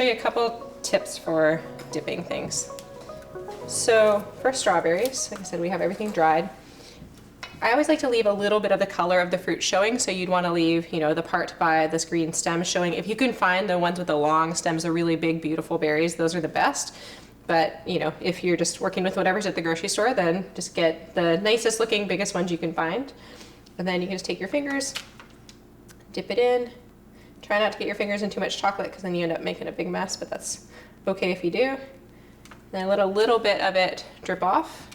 show you a couple tips for dipping things. So for strawberries, like I said, we have everything dried. I always like to leave a little bit of the color of the fruit showing, so you'd want to leave, you know, the part by this green stem showing. If you can find the ones with the long stems, the really big, beautiful berries, those are the best. But, you know, if you're just working with whatever's at the grocery store, then just get the nicest looking, biggest ones you can find. And then you can just take your fingers, dip it in. Try not to get your fingers in too much chocolate because then you end up making a big mess, but that's okay if you do. Then let a little bit of it drip off.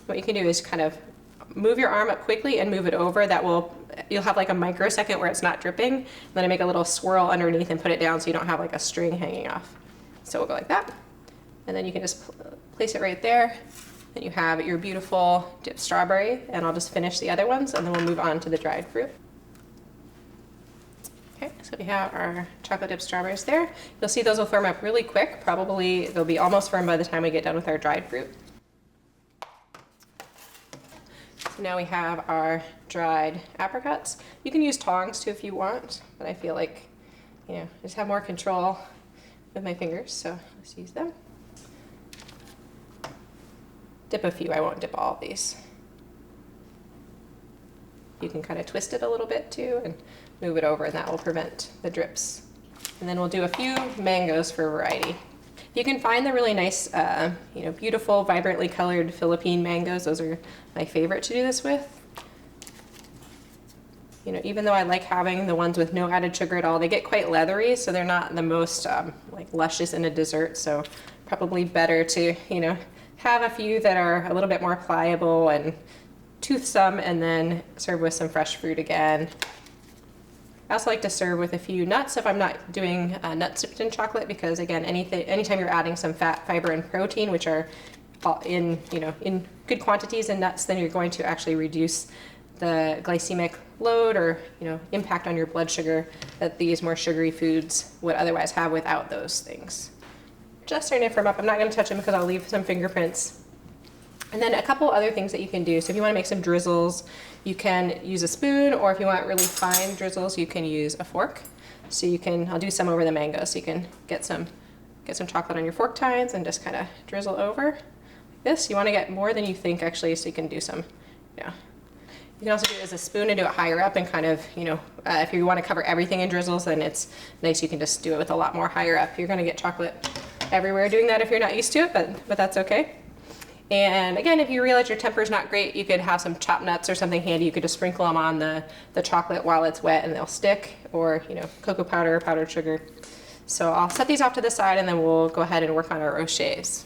What you can do is kind of move your arm up quickly and move it over. You'll have like a microsecond where it's not dripping. Then I make a little swirl underneath and put it down so you don't have like a string hanging off. So we'll go like that. And then you can just place it right there. Then you have your beautiful dipped strawberry, and I'll just finish the other ones and then we'll move on to the dried fruit. Okay, so we have our chocolate dipped strawberries there. You'll see those will firm up really quick. Probably they'll be almost firm by the time we get done with our dried fruit. So now we have our dried apricots. You can use tongs too if you want, but I feel like, you know, I just have more control with my fingers, so let's use them. Dip a few, I won't dip all of these. You can kind of twist it a little bit too and move it over, and that will prevent the drips. And then we'll do a few mangoes for variety. You can find the really nice, you know, beautiful, vibrantly colored Philippine mangoes. Those are my favorite to do this with. You know, even though I like having the ones with no added sugar at all, they get quite leathery, so they're not the most like luscious in a dessert. So probably better to, you know, have a few that are a little bit more pliable and toothsome, and then serve with some fresh fruit again. I also like to serve with a few nuts if I'm not doing nuts dipped in chocolate, because again, anytime you're adding some fat, fiber, and protein, which are in good quantities in nuts, then you're going to actually reduce the glycemic load or impact on your blood sugar that these more sugary foods would otherwise have without those things. Just starting to firm up. I'm not going to touch them because I'll leave some fingerprints. And then a couple other things that you can do. So if you want to make some drizzles, you can use a spoon, or if you want really fine drizzles, you can use a fork. So I'll do some over the mango, so you can get some chocolate on your fork tines and just kind of drizzle over like this. You want to get more than you think actually, so you can do some, You can also do it as a spoon and do it higher up, and kind of, if you want to cover everything in drizzles, then it's nice. You can just do it with a lot more higher up. You're going to get chocolate everywhere doing that if you're not used to it, but that's okay. And again, if you realize your temper is not great, you could have some chopped nuts or something handy. You could just sprinkle them on the chocolate while it's wet and they'll stick, or cocoa powder or powdered sugar. So I'll set these off to the side, and then we'll go ahead and work on our rochers.